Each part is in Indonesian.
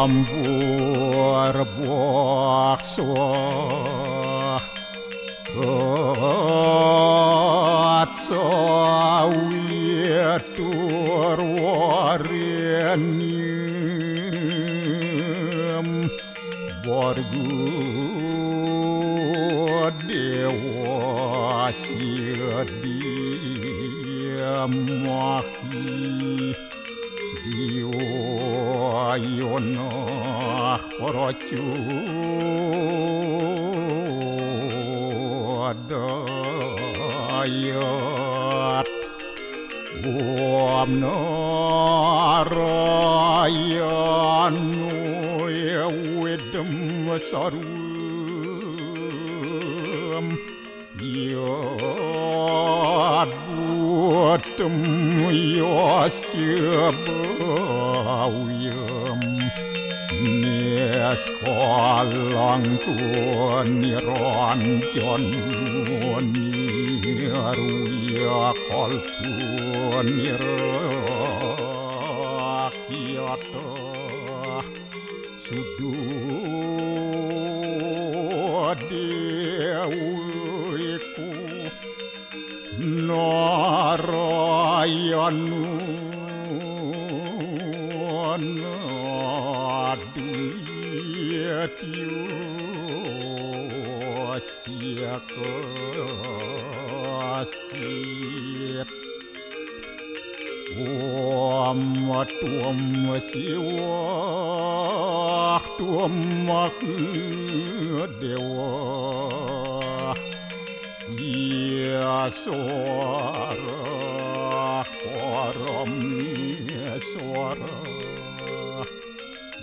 Om berbuak suah sawit turwarenium borgu dewa sidiamahi diwa porocu dayat Om narayanu yawidam sarum yad buatam yastyabawiyam Neskalang niranjan niruya kalpun nirakyata sududewiku narayanu Astia Om tuam siwa tuam dewa ya suara param suara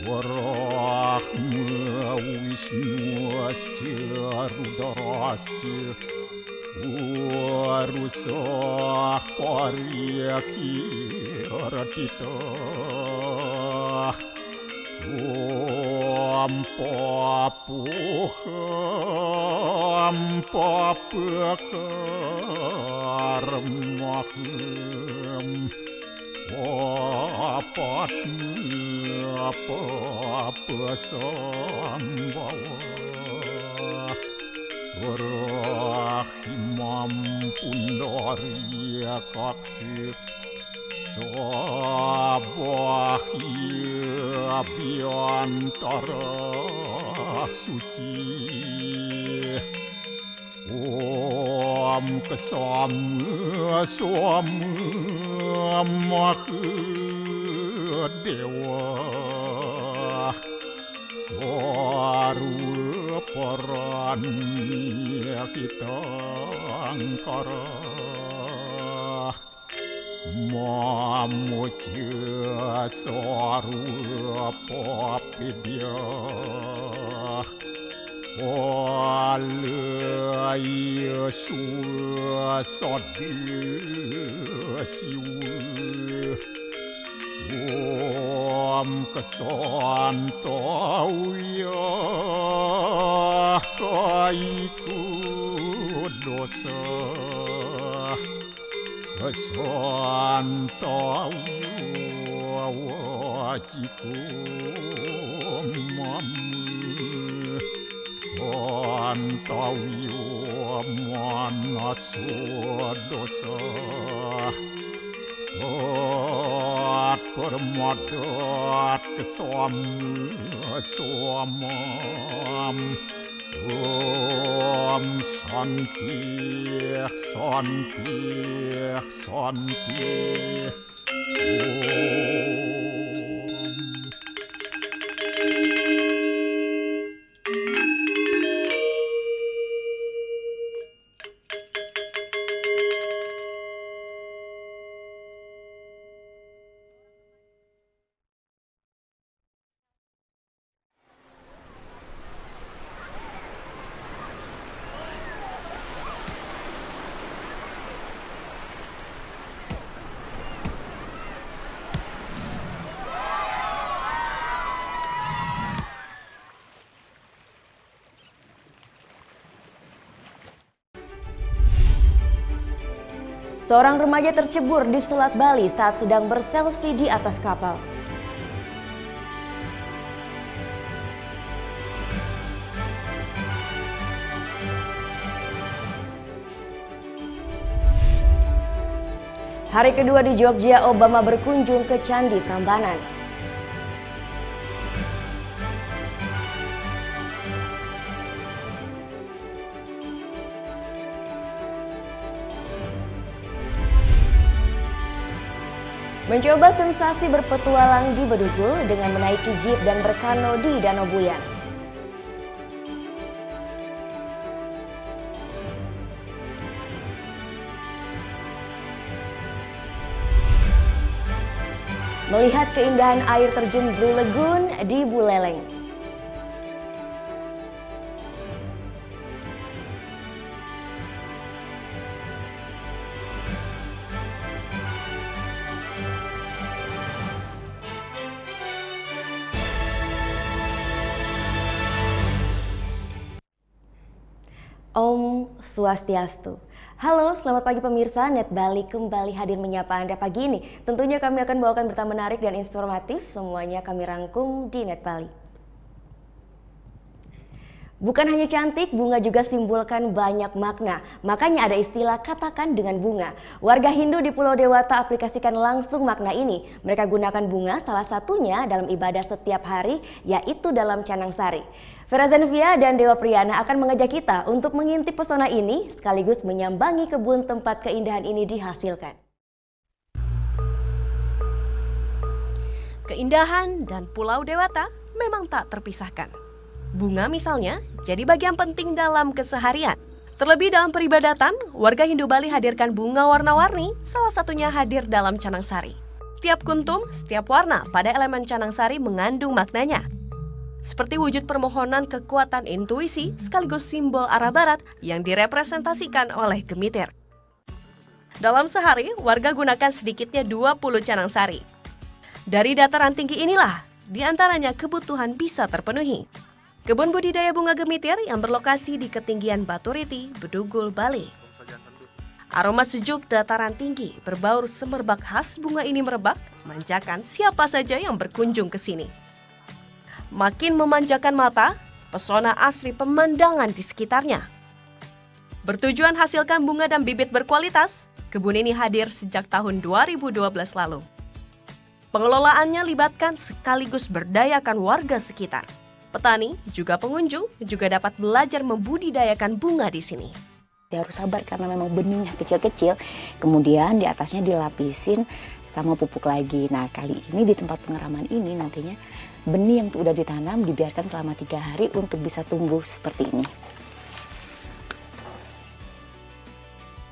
Warahma Wisnu Asya Rudrasya Warusah Paryaki Ratita Om Papuham Papakarmaham apa sambawa Rahimam pundarya kaksir Sabahya biantara suci Om kesama dewa Swaru paranya kita angkara Mamuja swaru papidya Walaya suasadya siwa Om kesantauya kaiku dosa kesantauya wajiku mamu santauya manasu dosa permodat kesamam Om santi Seorang remaja tercebur di Selat Bali saat sedang berselfie di atas kapal. Hari kedua di Jogja, Obama berkunjung ke Candi Prambanan. Mencoba sensasi berpetualang di Bedugul dengan menaiki jeep dan berkano di Danau Buyan. Melihat keindahan air terjun Blue Lagoon di Buleleng. Om Swastiastu. Halo, selamat pagi pemirsa. Net Bali kembali hadir menyapa Anda pagi ini. Tentunya kami akan bawakan berita menarik dan informatif. Semuanya kami rangkum di Net Bali. Bukan hanya cantik, bunga juga simbolkan banyak makna. Makanya ada istilah katakan dengan bunga. Warga Hindu di Pulau Dewata aplikasikan langsung makna ini. Mereka gunakan bunga salah satunya dalam ibadah setiap hari, yaitu dalam Canang Sari. Vera Zenvia dan Dewa Priyana akan mengajak kita untuk mengintip pesona ini sekaligus menyambangi kebun tempat keindahan ini dihasilkan. Keindahan dan Pulau Dewata memang tak terpisahkan. Bunga misalnya jadi bagian penting dalam keseharian. Terlebih dalam peribadatan, warga Hindu Bali hadirkan bunga warna-warni, salah satunya hadir dalam Canang Sari. Tiap kuntum, setiap warna pada elemen Canang Sari mengandung maknanya. Seperti wujud permohonan kekuatan intuisi sekaligus simbol arah barat yang direpresentasikan oleh gemitir. Dalam sehari, warga gunakan sedikitnya 20 Canang Sari. Dari dataran tinggi inilah, diantaranya kebutuhan bisa terpenuhi. Kebun budidaya bunga gemitir yang berlokasi di ketinggian Batu Riti, Bedugul, Bali. Aroma sejuk dataran tinggi berbaur semerbak khas bunga ini merebak, manjakan siapa saja yang berkunjung ke sini. Makin memanjakan mata, pesona asri pemandangan di sekitarnya. Bertujuan hasilkan bunga dan bibit berkualitas, kebun ini hadir sejak tahun 2012 lalu. Pengelolaannya libatkan sekaligus berdayakan warga sekitar. Petani, juga pengunjung, juga dapat belajar membudidayakan bunga di sini. Dia harus sabar karena memang benihnya kecil-kecil, kemudian di atasnya dilapisin sama pupuk lagi. Nah, kali ini di tempat pengeraman ini nantinya benih yang udah ditanam dibiarkan selama 3 hari untuk bisa tumbuh seperti ini.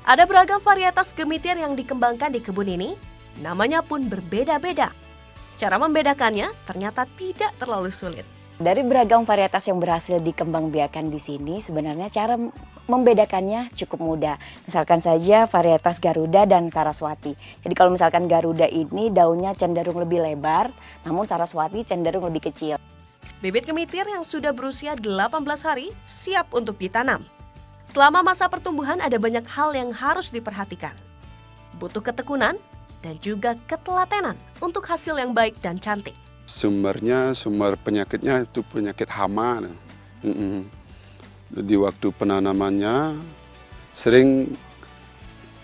Ada beragam varietas gemitir yang dikembangkan di kebun ini, namanya pun berbeda-beda. Cara membedakannya ternyata tidak terlalu sulit. Dari beragam varietas yang berhasil dikembangbiakan di sini, sebenarnya cara membedakannya cukup mudah. Misalkan saja varietas Garuda dan Saraswati. Jadi kalau misalkan Garuda ini daunnya cenderung lebih lebar, namun Saraswati cenderung lebih kecil. Bibit gemitir yang sudah berusia 18 hari siap untuk ditanam. Selama masa pertumbuhan ada banyak hal yang harus diperhatikan. Butuh ketekunan dan juga ketelatenan untuk hasil yang baik dan cantik. Sumber penyakitnya itu penyakit hama. Jadi waktu penanamannya sering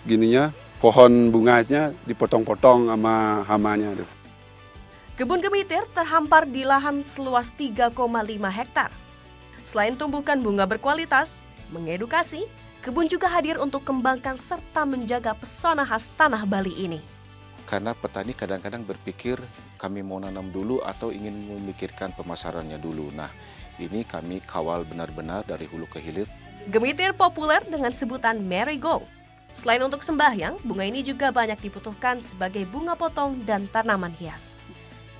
gininya pohon bunganya dipotong-potong sama hamanya. Kebun gemitir terhampar di lahan seluas 3,5 hektar. Selain tumbuhkan bunga berkualitas, mengedukasi, kebun juga hadir untuk kembangkan serta menjaga pesona khas tanah Bali ini. Karena petani kadang-kadang berpikir kami mau nanam dulu atau ingin memikirkan pemasarannya dulu. Nah, ini kami kawal benar-benar dari hulu ke hilir. Gemitir populer dengan sebutan marigold. Selain untuk sembahyang, bunga ini juga banyak dibutuhkan sebagai bunga potong dan tanaman hias.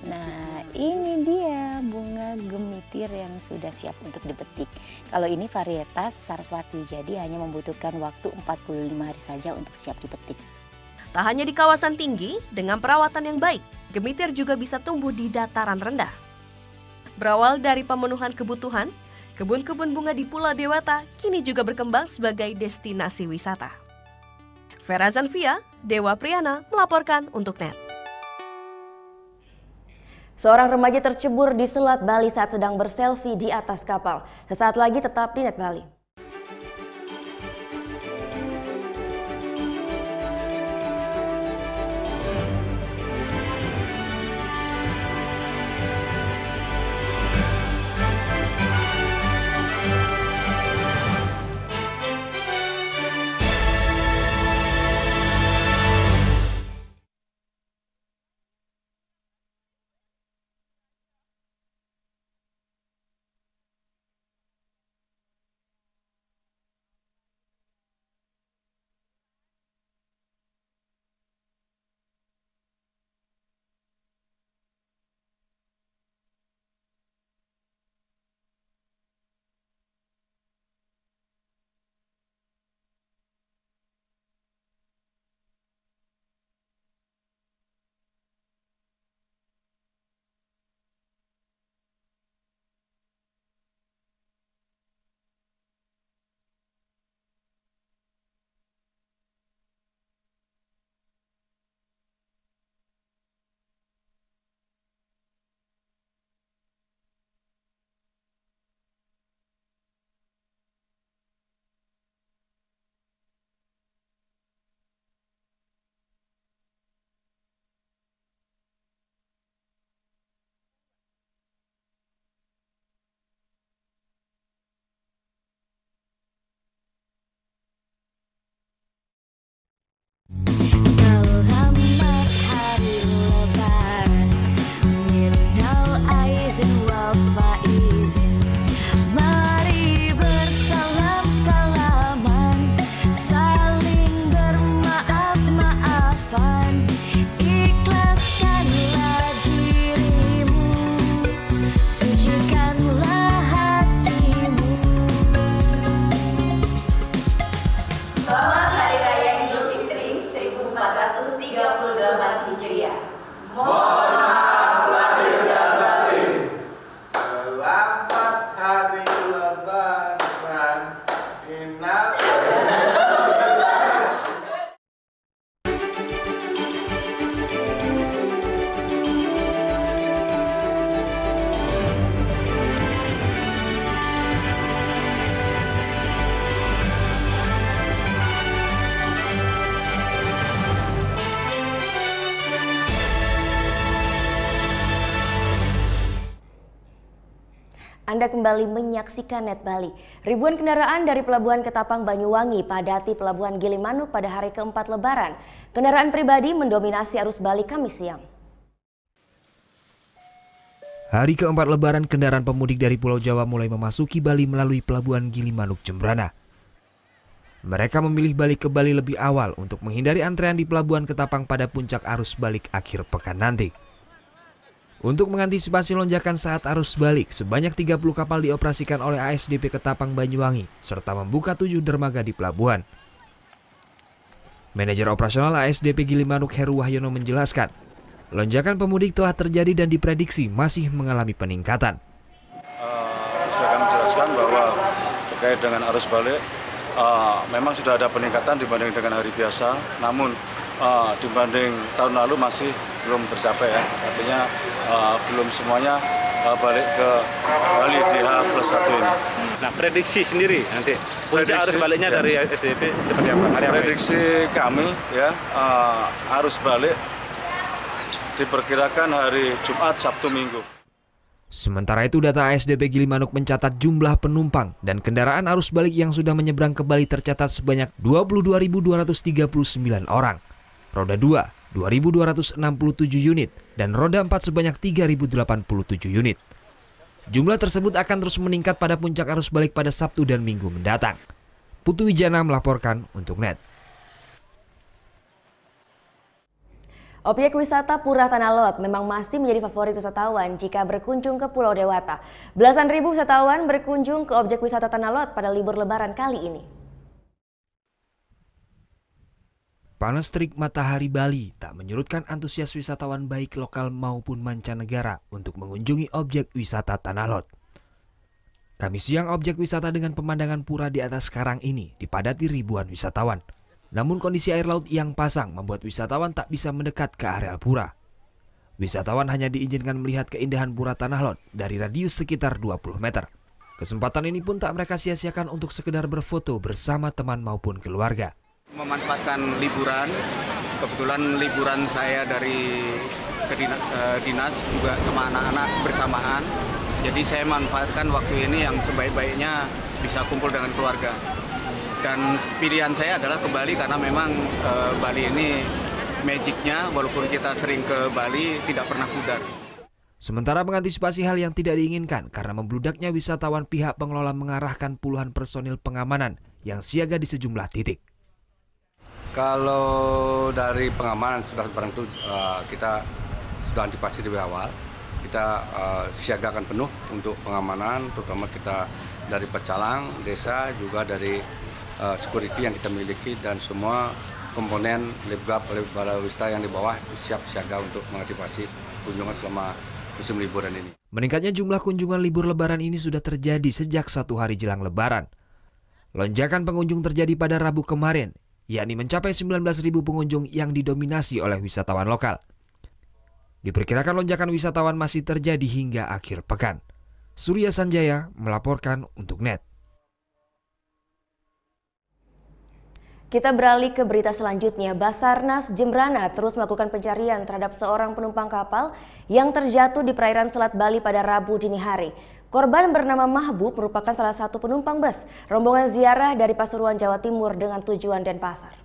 Nah, ini dia bunga gemitir yang sudah siap untuk dipetik. Kalau ini varietas Saraswati, jadi hanya membutuhkan waktu 45 hari saja untuk siap dipetik. Tak hanya di kawasan tinggi, dengan perawatan yang baik, gemitir juga bisa tumbuh di dataran rendah. Berawal dari pemenuhan kebutuhan, kebun-kebun bunga di Pulau Dewata kini juga berkembang sebagai destinasi wisata. Vera Zanvia, Dewa Priyana melaporkan untuk NET. Seorang remaja tercebur di Selat Bali saat sedang berselfie di atas kapal. Sesaat lagi tetap di NET Bali. Anda kembali menyaksikan NET Bali. Ribuan kendaraan dari Pelabuhan Ketapang Banyuwangi padati Pelabuhan Gilimanuk pada hari keempat Lebaran. Kendaraan pribadi mendominasi arus balik Kamis siang. Hari keempat Lebaran, kendaraan pemudik dari Pulau Jawa mulai memasuki Bali melalui Pelabuhan Gilimanuk Jembrana. Mereka memilih balik ke Bali lebih awal untuk menghindari antrean di Pelabuhan Ketapang pada puncak arus balik akhir pekan nanti. Untuk mengantisipasi lonjakan saat arus balik, sebanyak 30 kapal dioperasikan oleh ASDP Ketapang Banyuwangi, serta membuka 7 dermaga di pelabuhan. Manajer operasional ASDP Gilimanuk Heru Wahyono menjelaskan, lonjakan pemudik telah terjadi dan diprediksi masih mengalami peningkatan. Bisa kami jelaskan bahwa terkait dengan arus balik, memang sudah ada peningkatan dibanding dengan hari biasa, namun dibanding tahun lalu masih belum tercapai ya. Artinya belum semuanya balik ke Bali di H+1 ini. Nah, prediksi sendiri nanti puncak arus baliknya ya, dari SDP seperti apa? Prediksi kami ya, arus balik diperkirakan hari Jumat, Sabtu, Minggu. Sementara itu, data ASDP Gilimanuk mencatat jumlah penumpang dan kendaraan arus balik yang sudah menyeberang ke Bali tercatat sebanyak 22.239 orang. Roda 2, 2.267 unit, dan roda 4 sebanyak 3.087 unit. Jumlah tersebut akan terus meningkat pada puncak arus balik pada Sabtu dan Minggu mendatang. Putu Wijana melaporkan untuk NET. Objek wisata Pura Tanah Lot memang masih menjadi favorit wisatawan jika berkunjung ke Pulau Dewata. Belasan ribu wisatawan berkunjung ke objek wisata Tanah Lot pada libur Lebaran kali ini. Panas terik matahari Bali tak menyurutkan antusias wisatawan baik lokal maupun mancanegara untuk mengunjungi objek wisata Tanah Lot. Kamis siang, objek wisata dengan pemandangan pura di atas karang ini dipadati ribuan wisatawan. Namun kondisi air laut yang pasang membuat wisatawan tak bisa mendekat ke areal pura. Wisatawan hanya diizinkan melihat keindahan pura Tanah Lot dari radius sekitar 20 meter. Kesempatan ini pun tak mereka sia-siakan untuk sekedar berfoto bersama teman maupun keluarga. Memanfaatkan liburan, kebetulan liburan saya dari dinas juga sama anak-anak bersamaan. Jadi saya manfaatkan waktu ini yang sebaik-baiknya bisa kumpul dengan keluarga. Dan pilihan saya adalah ke Bali karena memang Bali ini magicnya, walaupun kita sering ke Bali tidak pernah pudar. Sementara mengantisipasi hal yang tidak diinginkan karena membludaknya wisatawan, pihak pengelola mengarahkan puluhan personil pengamanan yang siaga di sejumlah titik. Kalau dari pengamanan sudah barang itu kita sudah antisipasi lebih awal. Kita siagakan penuh untuk pengamanan, terutama kita dari pecalang, desa, juga dari security yang kita miliki, dan semua komponen Libgap, Balawista yang di bawah siap siaga untuk mengantisipasi kunjungan selama musim liburan ini. Meningkatnya jumlah kunjungan libur lebaran ini sudah terjadi sejak 1 hari jelang lebaran. Lonjakan pengunjung terjadi pada Rabu kemarin, yakni mencapai 19.000 pengunjung yang didominasi oleh wisatawan lokal. Diperkirakan lonjakan wisatawan masih terjadi hingga akhir pekan. Surya Sanjaya melaporkan untuk NET. Kita beralih ke berita selanjutnya. Basarnas Jembrana terus melakukan pencarian terhadap seorang penumpang kapal yang terjatuh di perairan Selat Bali pada Rabu dini hari. Korban bernama Mahbub merupakan salah satu penumpang bus rombongan ziarah dari Pasuruan, Jawa Timur dengan tujuan Denpasar.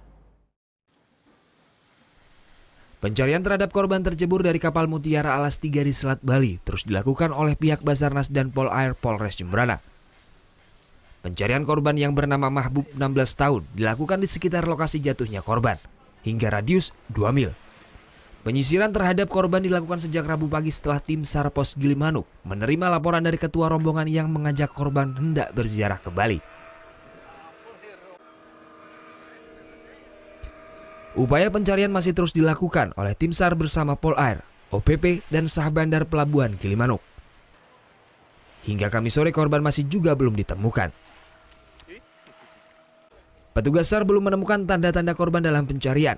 Pencarian terhadap korban tercebur dari kapal Mutiara Alas 3 di Selat Bali terus dilakukan oleh pihak Basarnas dan Polair Polres Jembrana. Pencarian korban yang bernama Mahbub 16 tahun dilakukan di sekitar lokasi jatuhnya korban hingga radius 2 mil. Penyisiran terhadap korban dilakukan sejak Rabu pagi setelah tim SAR Pos Gilimanuk menerima laporan dari ketua rombongan yang mengajak korban hendak berziarah ke Bali. Upaya pencarian masih terus dilakukan oleh tim SAR bersama Polair, OPP, dan Sah Bandar Pelabuhan Gilimanuk. Hingga Kamis sore korban masih juga belum ditemukan. Petugas SAR belum menemukan tanda-tanda korban dalam pencarian.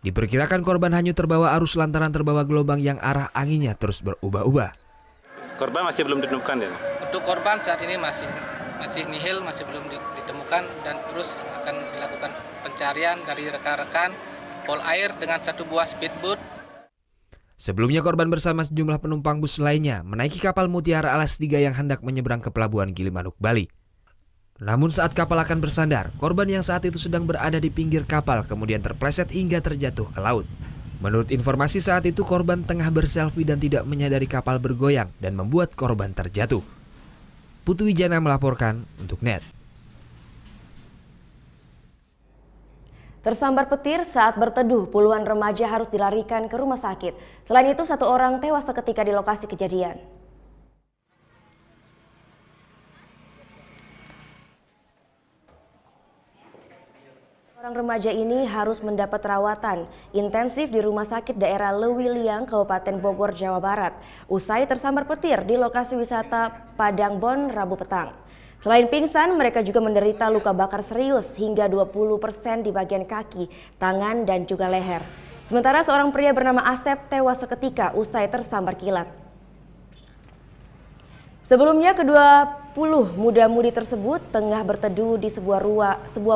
Diperkirakan korban hanyut terbawa arus lantaran terbawa gelombang yang arah anginnya terus berubah-ubah. Korban masih belum ditemukan ya? Untuk korban saat ini masih nihil, masih belum ditemukan, dan terus akan dilakukan pencarian dari rekan-rekan Polair dengan 1 buah speedboat. Sebelumnya korban bersama sejumlah penumpang bus lainnya menaiki kapal Mutiara Alas 3 yang hendak menyeberang ke Pelabuhan Gilimanuk, Bali. Namun saat kapal akan bersandar, korban yang saat itu sedang berada di pinggir kapal kemudian terpleset hingga terjatuh ke laut. Menurut informasi saat itu korban tengah berselfie dan tidak menyadari kapal bergoyang dan membuat korban terjatuh. Putu Wijana melaporkan untuk NET. Tersambar petir saat berteduh, puluhan remaja harus dilarikan ke rumah sakit. Selain itu, 1 orang tewas seketika di lokasi kejadian. Orang remaja ini harus mendapat perawatan intensif di Rumah Sakit Daerah Lewiliang, Kabupaten Bogor, Jawa Barat, usai tersambar petir di lokasi wisata Padang Bon Rabu petang. Selain pingsan, mereka juga menderita luka bakar serius hingga 20% di bagian kaki, tangan, dan juga leher. Sementara seorang pria bernama Asep tewas seketika usai tersambar kilat. Sebelumnya, ke-20 muda-mudi tersebut tengah berteduh di sebuah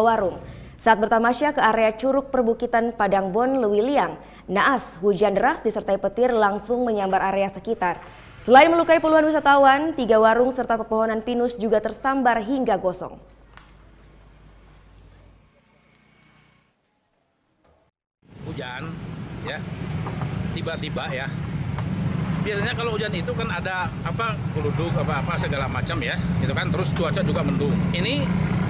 warung. Saat bertamasya ke area Curug Perbukitan Padang Bon Lewiliang, naas hujan deras disertai petir langsung menyambar area sekitar. Selain melukai puluhan wisatawan, 3 warung serta pepohonan pinus juga tersambar hingga gosong. Hujan, ya, tiba-tiba ya. Biasanya kalau hujan itu kan ada geluduk apa segala macam ya, gitu kan. Terus cuaca juga mendung. Ini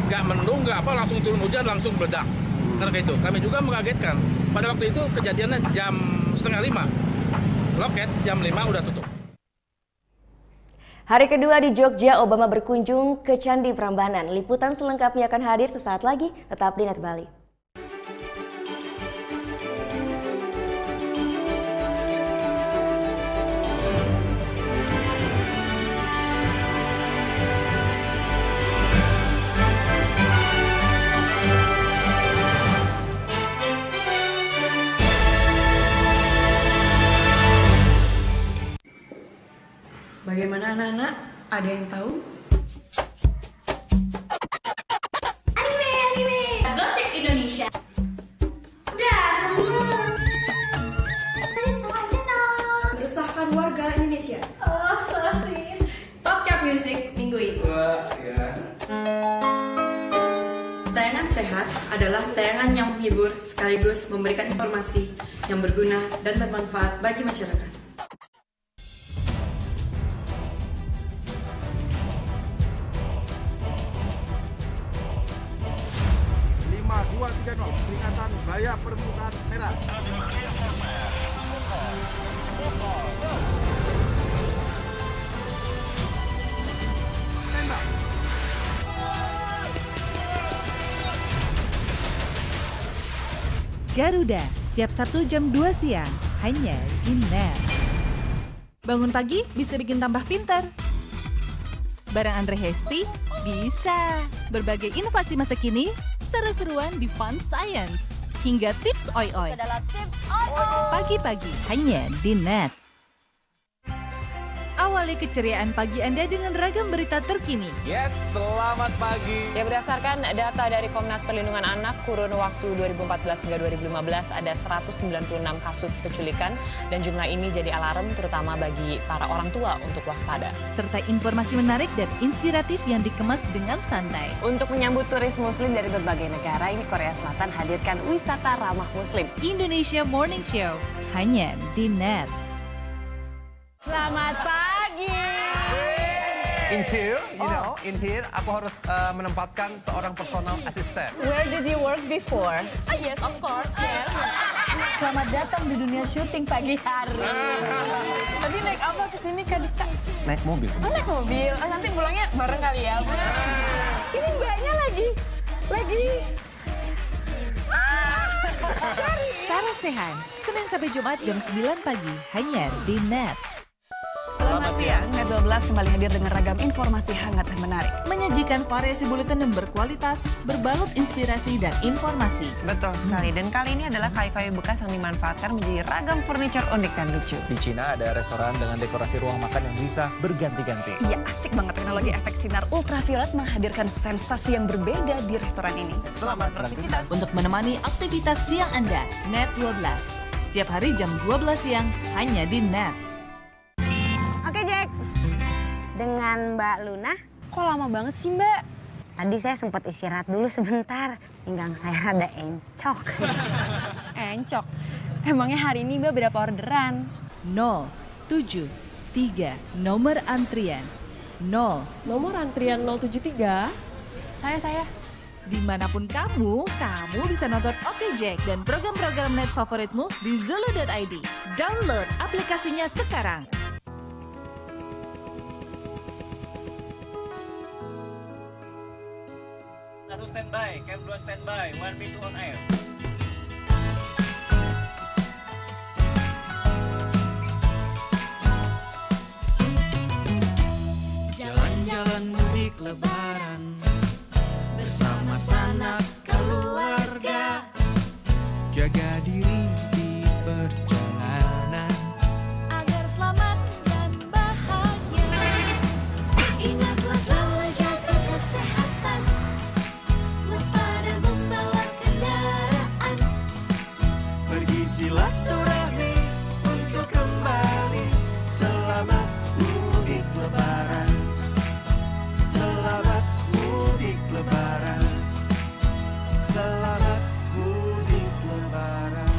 nggak mendung, nggak langsung turun hujan, langsung meledak. Karena itu kami juga mengagetkan. Pada waktu itu kejadiannya jam 4:30. Loket jam 5 udah tutup. Hari kedua di Jogja, Obama berkunjung ke Candi Prambanan. Liputan selengkapnya akan hadir sesaat lagi. Tetap di NET Bali. anak-anak, ada yang tahu? Anime. Gosip Indonesia. Meresahkan warga Indonesia. Oh, so sweet. Top Chart Music minggu ini. Tayangan sehat adalah tayangan yang menghibur sekaligus memberikan informasi yang berguna dan bermanfaat bagi masyarakat. Peringatan Bahaya Permukaan Merah. Garuda, setiap Sabtu jam 2 siang, hanya di NET. Bangun pagi bisa bikin tambah pintar. Bareng Andre Hesti, bisa. Berbagai inovasi masa kini, seru-seruan di Fun Science, hingga tips oi-oi. Pagi-pagi, hanya di NET. Awali keceriaan pagi Anda dengan ragam berita terkini. Yes, selamat pagi. Ya, berdasarkan data dari Komnas Perlindungan Anak, kurun waktu 2014 hingga 2015 ada 196 kasus penculikan dan jumlah ini jadi alarm terutama bagi para orang tua untuk waspada. Serta informasi menarik dan inspiratif yang dikemas dengan santai. Untuk menyambut turis muslim dari berbagai negara, ini Korea Selatan hadirkan wisata ramah muslim. Indonesia Morning Show, hanya di NET. Selamat pagi. In here, in here aku harus menempatkan seorang personal assistant. Where did you work before? Yes, of course. Yes. Selamat datang di dunia syuting pagi hari. Tadi naik apa kesini Kak Dika? Naik mobil. Oh, naik mobil. Oh, nanti pulangnya bareng kali ya. Ini mbaknya lagi. Sarah Sehan, Senin sampai Jumat jam 9 pagi, hanya di NET. Selamat siang, Net 12 kembali hadir dengan ragam informasi hangat dan menarik. Menyajikan variasi buletin yang berkualitas, berbalut inspirasi dan informasi. Betul sekali, dan kali ini adalah kayu-kayu bekas yang dimanfaatkan menjadi ragam furniture unik dan lucu. Di Cina ada restoran dengan dekorasi ruang makan yang bisa berganti-ganti. Iya, asik banget teknologi efek sinar ultraviolet menghadirkan sensasi yang berbeda di restoran ini. Selamat beraktivitas. Untuk menemani aktivitas siang Anda, Net 12. Setiap hari jam 12 siang, hanya di NET. Oke Jack, dengan Mbak Luna. Kok lama banget sih Mbak? Tadi saya sempat istirahat dulu sebentar, pinggang saya rada encok. Encok? Emangnya hari ini Mbak berapa orderan? 073, nomor antrian 0. Nomor antrian 073? Saya. Dimanapun kamu bisa nonton Oke Jack dan program-program net favoritmu di Zulu.id. Download aplikasinya sekarang. Standby, Cam 2 standby, 1B2 on air. Jalan-jalan mudik lebaran bersama sanak keluarga. Jaga diri di perjalanan agar selamat dan bahagia. Ingatlah selalu jaga kesehatan, waspada membawa kendaraan. Pergi silaturahmi untuk kembali. Selamat mudik lebaran. Selamat mudik lebaran. Selamat mudik lebaran.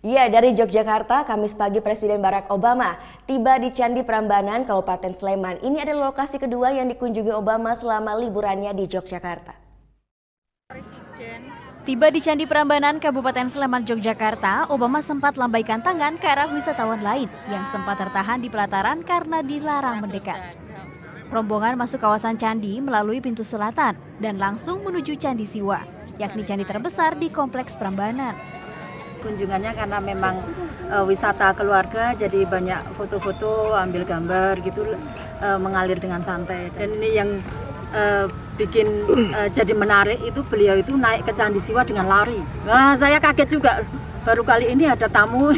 Ya, dari Yogyakarta, Kamis pagi Presiden Barack Obama tiba di Candi Prambanan, Kabupaten Sleman. Ini adalah lokasi kedua yang dikunjungi Obama selama liburannya di Yogyakarta. Tiba di Candi Prambanan, Kabupaten Sleman, Yogyakarta, Obama sempat lambaikan tangan ke arah wisatawan lain yang sempat tertahan di pelataran karena dilarang mendekat. Rombongan masuk kawasan candi melalui pintu selatan dan langsung menuju Candi Siwa, yakni candi terbesar di Kompleks Prambanan. Kunjungannya karena memang wisata keluarga, jadi banyak foto-foto, ambil gambar gitu, mengalir dengan santai. Dan ini yang bikin jadi menarik itu beliau itu naik ke Candi Siwa dengan lari. Nah, saya kaget juga, baru kali ini ada tamu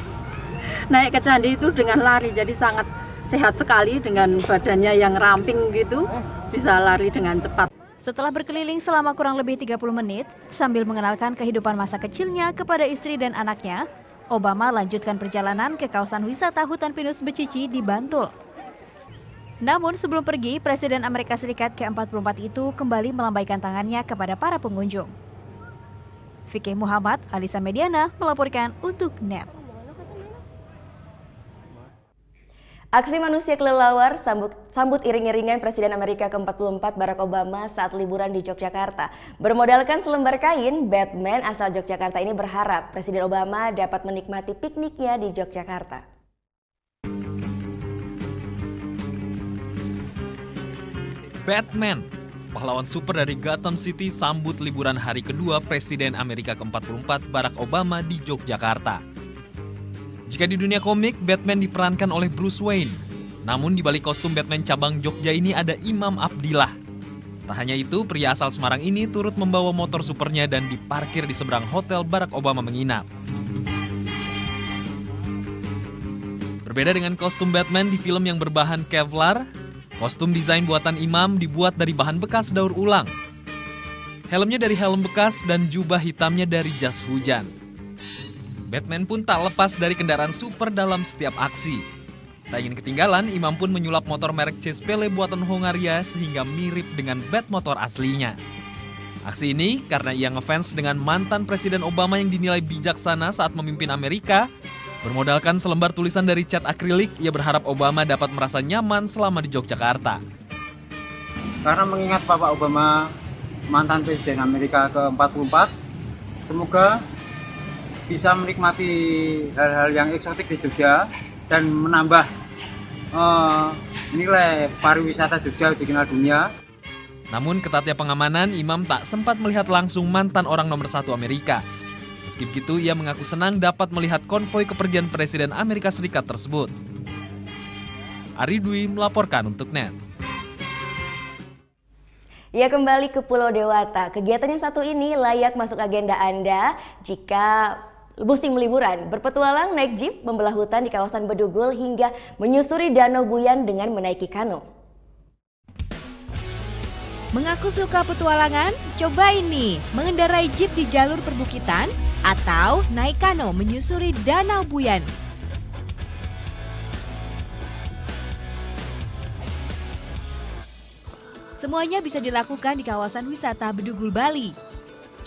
naik ke candi itu dengan lari, jadi sangat sehat sekali dengan badannya yang ramping gitu, bisa lari dengan cepat. Setelah berkeliling selama kurang lebih 30 menit, sambil mengenalkan kehidupan masa kecilnya kepada istri dan anaknya, Obama lanjutkan perjalanan ke kawasan wisata hutan pinus Becici di Bantul. Namun sebelum pergi, Presiden Amerika Serikat ke-44 itu kembali melambaikan tangannya kepada para pengunjung. Fikih Muhammad, Alisa Mediana melaporkan untuk NET. Aksi manusia kelelawar sambut iring-iringan Presiden Amerika ke-44 Barack Obama saat liburan di Yogyakarta. Bermodalkan selembar kain, Batman asal Yogyakarta ini berharap Presiden Obama dapat menikmati pikniknya di Yogyakarta. Batman, pahlawan super dari Gotham City, sambut liburan hari kedua Presiden Amerika ke-44 Barack Obama di Yogyakarta. Jika di dunia komik, Batman diperankan oleh Bruce Wayne. Namun di balik kostum Batman cabang Jogja ini ada Imam Abdillah. Tak hanya itu, pria asal Semarang ini turut membawa motor supernya dan diparkir di seberang hotel Barack Obama menginap. Berbeda dengan kostum Batman di film yang berbahan Kevlar, kostum desain buatan Imam dibuat dari bahan bekas daur ulang. Helmnya dari helm bekas dan jubah hitamnya dari jas hujan. Batman pun tak lepas dari kendaraan super dalam setiap aksi. Tak ingin ketinggalan, Imam pun menyulap motor merek Chespele buatan Hongaria sehingga mirip dengan bat motor aslinya. Aksi ini karena ia ngefans dengan mantan Presiden Obama yang dinilai bijaksana saat memimpin Amerika. Bermodalkan selembar tulisan dari cat akrilik, ia berharap Obama dapat merasa nyaman selama di Yogyakarta. Karena mengingat Bapak Obama, mantan Presiden Amerika ke-44, semoga bisa menikmati hal-hal yang eksotik di Jogja dan menambah nilai pariwisata Jogja dikenal dunia. Namun ketatnya pengamanan, Imam tak sempat melihat langsung mantan orang nomor 1 Amerika. Meski begitu, ia mengaku senang dapat melihat konvoi kepergian Presiden Amerika Serikat tersebut. Ari Dwi melaporkan untuk NET. Ya, kembali ke Pulau Dewata. Kegiatan yang satu ini layak masuk agenda Anda jika musim liburan. Berpetualang naik jeep membelah hutan di kawasan Bedugul hingga menyusuri Danau Buyan dengan menaiki kano. Mengaku suka petualangan? Coba ini, mengendarai jeep di jalur perbukitan atau naik kano menyusuri Danau Buyan. Semuanya bisa dilakukan di kawasan wisata Bedugul, Bali.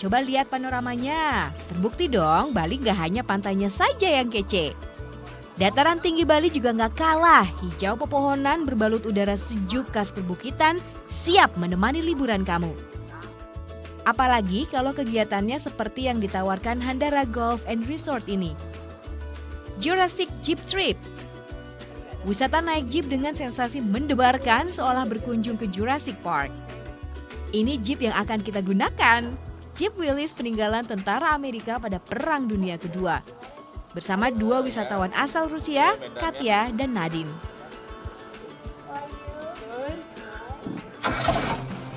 Coba lihat panoramanya. Terbukti dong, Bali nggak hanya pantainya saja yang kece. Dataran tinggi Bali juga nggak kalah. Hijau pepohonan berbalut udara sejuk khas perbukitan siap menemani liburan kamu. Apalagi kalau kegiatannya seperti yang ditawarkan Handara Golf and Resort ini. Jurassic Jeep Trip. Wisata naik jeep dengan sensasi mendebarkan seolah berkunjung ke Jurassic Park. Ini jeep yang akan kita gunakan. Jeep Willys peninggalan tentara Amerika pada Perang Dunia Kedua. Bersama 2 wisatawan asal Rusia, Katya dan Nadine.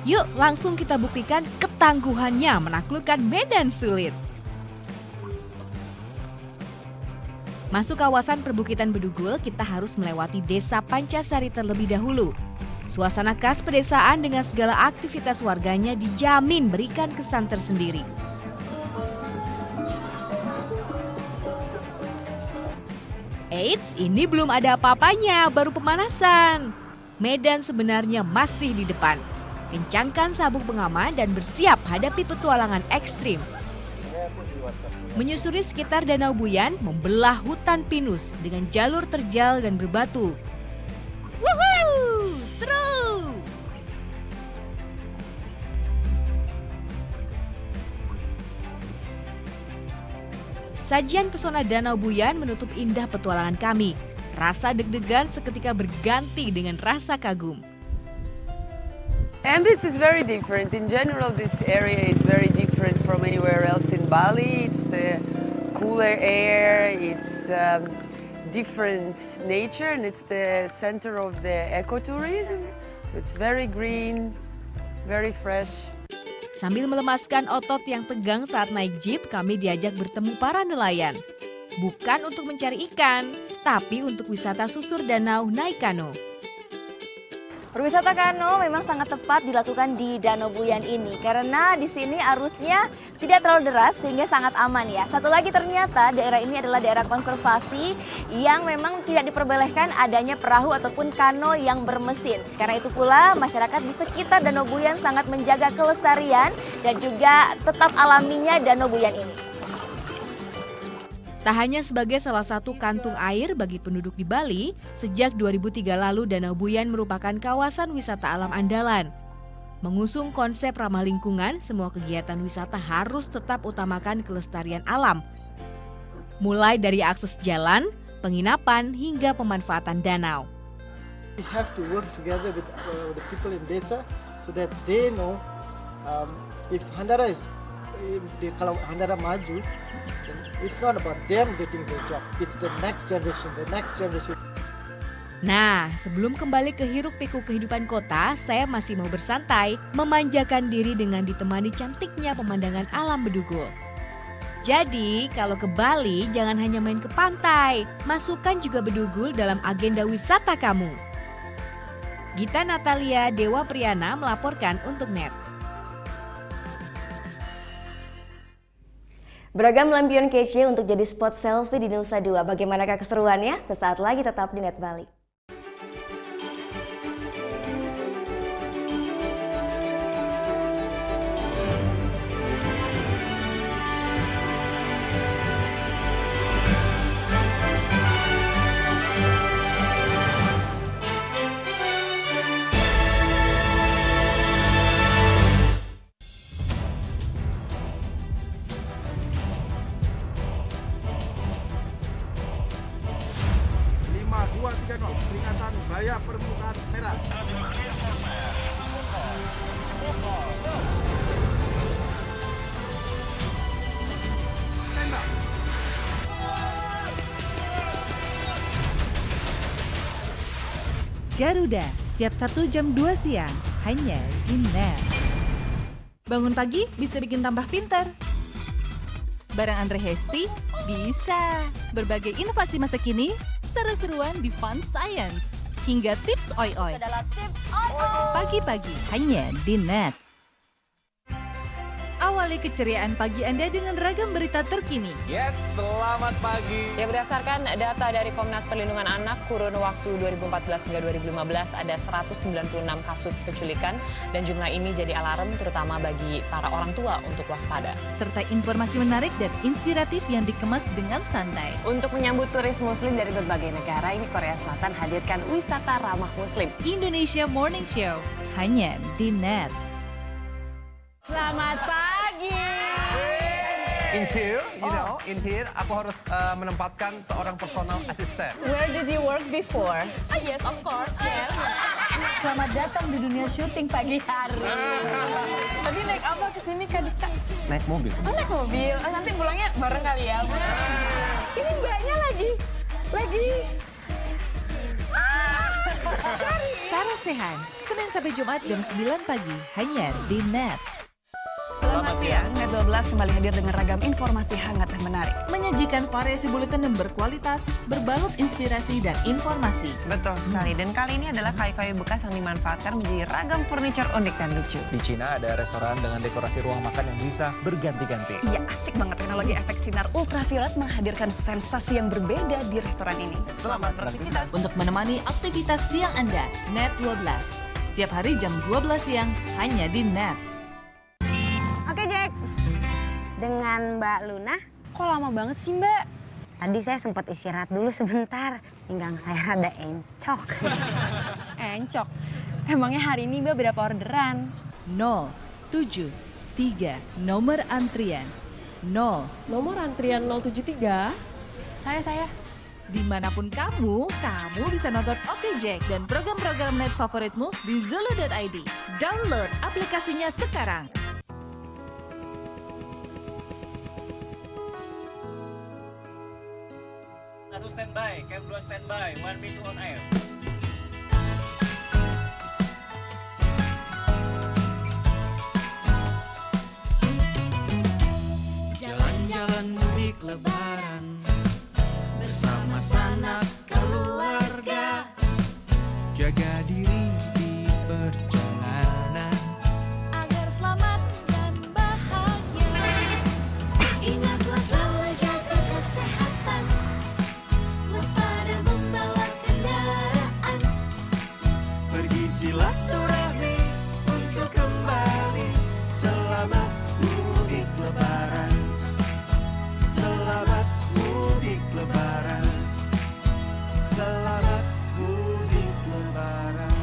Yuk langsung kita buktikan ketangguhannya menaklukkan medan sulit. Masuk kawasan perbukitan Bedugul, kita harus melewati desa Pancasari terlebih dahulu. Suasana khas pedesaan dengan segala aktivitas warganya dijamin berikan kesan tersendiri. Eits, ini belum ada apa-apanya, baru pemanasan. Medan sebenarnya masih di depan. Kencangkan sabuk pengaman dan bersiap hadapi petualangan ekstrim. Menyusuri sekitar Danau Buyan, membelah hutan pinus dengan jalur terjal dan berbatu. Wuhuu, seru! Sajian pesona Danau Buyan menutup indah petualangan kami. Rasa deg-degan seketika berganti dengan rasa kagum. And this is very different. In general, this area is very different from anywhere else in Bali. It's the cooler air, it's different nature, and it's the center of the ecotourism. So it's very green, very fresh. Sambil melemaskan otot yang tegang saat naik jeep, kami diajak bertemu para nelayan. Bukan untuk mencari ikan, tapi untuk wisata susur danau naik kano. Berwisata kano memang sangat tepat dilakukan di Danau Buyan ini karena di sini arusnya tidak terlalu deras sehingga sangat aman ya. Satu lagi ternyata daerah ini adalah daerah konservasi yang memang tidak diperbolehkan adanya perahu ataupun kano yang bermesin. Karena itu pula masyarakat di sekitar Danau Buyan sangat menjaga kelestarian dan juga tetap alaminya Danau Buyan ini. Tak hanya sebagai salah satu kantung air bagi penduduk di Bali, sejak 2003 lalu Danau Buyan merupakan kawasan wisata alam andalan. Mengusung konsep ramah lingkungan, semua kegiatan wisata harus tetap utamakan kelestarian alam. Mulai dari akses jalan, penginapan, hingga pemanfaatan danau. We have to work together with the people in desa so that they know if Handara is, kalau Handara maju, it's not about them getting the job, it's the next generation. Nah, sebelum kembali ke hiruk-pikuk kehidupan kota, saya masih mau bersantai, memanjakan diri dengan ditemani cantiknya pemandangan alam Bedugul. Jadi, kalau ke Bali jangan hanya main ke pantai, masukkan juga Bedugul dalam agenda wisata kamu. Gita Natalia Dewa Priyana melaporkan untuk NET. Beragam lampion kece untuk jadi spot selfie di Nusa Dua. Bagaimanakah keseruannya? Sesaat lagi tetap di NET Bali. Peringatan bahaya permukaan merah. Garuda, setiap Sabtu jam 2 siang, hanya di NET. Bangun pagi bisa bikin tambah pintar. Barang Andre Hesti bisa. Berbagai inovasi masa kini, seru-seruan di Fun Science, hingga tips oi-oi. Pagi-pagi hanya di NET. Awali keceriaan pagi Anda dengan ragam berita terkini. Yes, selamat pagi. Ya, berdasarkan data dari Komnas Perlindungan Anak, kurun waktu 2014 hingga 2015 ada 196 kasus penculikan dan jumlah ini jadi alarm terutama bagi para orang tua untuk waspada. Serta informasi menarik dan inspiratif yang dikemas dengan santai. Untuk menyambut turis muslim dari berbagai negara, ini Korea Selatan hadirkan wisata ramah muslim. Indonesia Morning Show, hanya di NET. Selamat pagi. In here, aku harus menempatkan seorang personal assistant. Where did you work before? Yes, of course. Yes. Selamat datang di dunia syuting pagi hari. Tadi naik apa kesini Kak Dika? Naik mobil. Oh, naik mobil. Nanti pulangnya bareng kali ya. Ini mbaknya lagi. Sarah Sehan, Senin sampai Jumat jam 9 pagi, hanya di NET. Selamat siang, NET 12 kembali hadir dengan ragam informasi hangat dan menarik. Menyajikan variasi buletin yang berkualitas, berbalut inspirasi dan informasi. Betul sekali, dan kali ini adalah kayu-kayu bekas yang dimanfaatkan menjadi ragam furniture unik dan lucu. Di Cina ada restoran dengan dekorasi ruang makan yang bisa berganti-ganti. Iya, asik banget. Teknologi efek sinar ultraviolet menghadirkan sensasi yang berbeda di restoran ini. Selamat beraktivitas. Untuk menemani aktivitas siang Anda, NET 12. Setiap hari jam 12 siang, hanya di NET. Oke Jack, dengan Mbak Luna. Kok lama banget sih Mbak? Tadi saya sempat istirahat dulu sebentar. Pinggang saya rada encok. Encok? Emangnya hari ini Mbak berapa orderan? 073 nomor antrian 0. Nomor antrian 073. Saya. Dimanapun kamu bisa nonton Oke Jack dan program-program net favoritmu di Zulu.id. Download aplikasinya sekarang. Satu standby, Cam 2 standby, 1B2 on air. Jalan-jalan mudik lebaran bersama sanak keluarga. Jaga diri di perjalanan agar selamat dan bahagia. Ingatlah selalu jaga kesehatan, waspada membawa kendaraan. Pergi silaturahmi untuk kembali. Selamat mudik lebaran. Selamat mudik lebaran. Selamat mudik lebaran.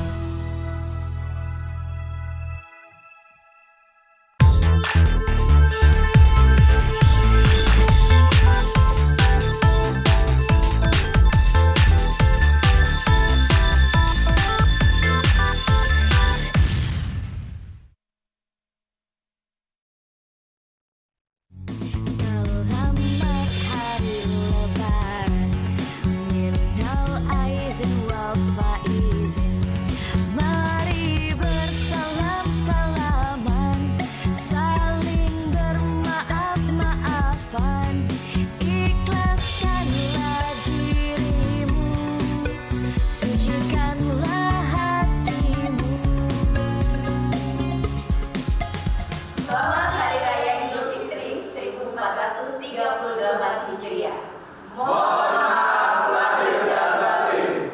Selamat hari lebaran, minal aizin wal faizin. Mari bersalam-salaman, saling bermaaf-maafan. Ikhlaskanlah dirimu, sucikanlah hatimu. Selamat Hari Raya Idul Fitri 1438 Hijriah. Mohon maaf lahir dan batin.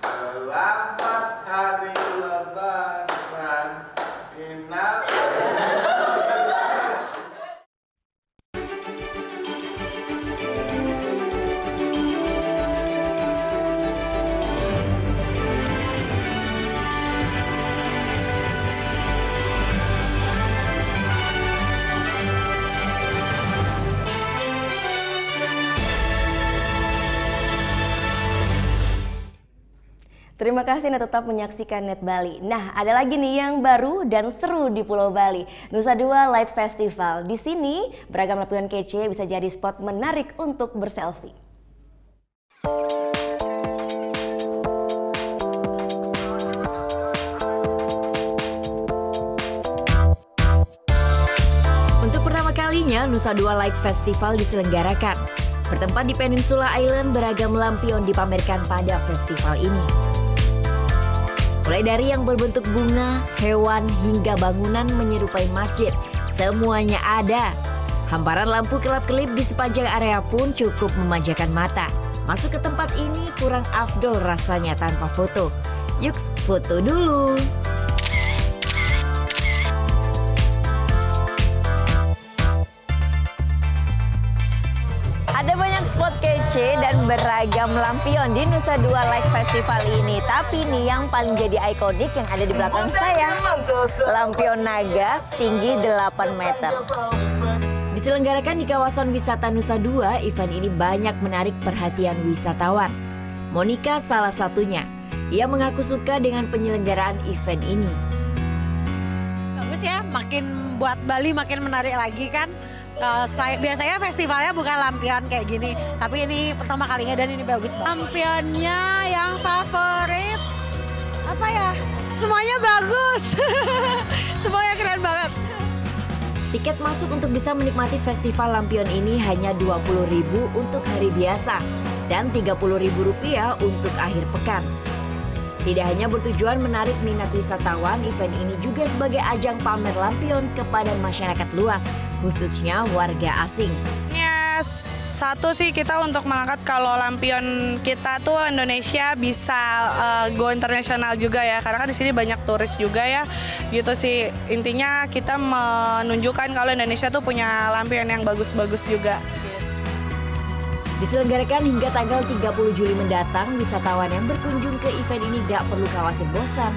Selamat hari lebaran. Inal Terima kasih Anda tetap menyaksikan Net Bali. Nah, ada lagi nih yang baru dan seru di Pulau Bali. Nusa Dua Light Festival. Di sini beragam lampion kece bisa jadi spot menarik untuk berselfie. Untuk pertama kalinya, Nusa Dua Light Festival diselenggarakan. Bertempat di Peninsula Island, beragam lampion dipamerkan pada festival ini. Mulai dari yang berbentuk bunga, hewan, hingga bangunan menyerupai masjid, semuanya ada. Hamparan lampu kelap-kelip di sepanjang area pun cukup memanjakan mata. Masuk ke tempat ini kurang afdol rasanya tanpa foto. Yuks, foto dulu. Ada banyak spot kece dan beragam lampion di Nusa Dua Light Festival ini. Tapi nih yang paling jadi ikonik yang ada di belakang saya. Lampion naga setinggi 8 meter. Diselenggarakan di kawasan wisata Nusa Dua, event ini banyak menarik perhatian wisatawan. Monica salah satunya. Ia mengaku suka dengan penyelenggaraan event ini. Bagus ya, makin buat Bali makin menarik lagi kan. Biasanya festivalnya bukan lampion kayak gini, tapi ini pertama kalinya dan ini bagus banget. Lampionnya yang favorit apa ya? Semuanya bagus, semuanya keren banget. Tiket masuk untuk bisa menikmati festival lampion ini hanya Rp20.000 untuk hari biasa dan Rp30.000 untuk akhir pekan. Tidak hanya bertujuan menarik minat wisatawan, event ini juga sebagai ajang pamer lampion kepada masyarakat luas, khususnya warga asing. Yes, Satu sih kita untuk mengangkat kalau lampion kita tuh Indonesia bisa go internasional juga ya, karena kan di sini banyak turis juga ya, gitu sih. Intinya kita menunjukkan kalau Indonesia tuh punya lampion yang bagus-bagus juga. Diselenggarakan hingga tanggal 30 Juli mendatang, wisatawan yang berkunjung ke event ini gak perlu khawatir bosan.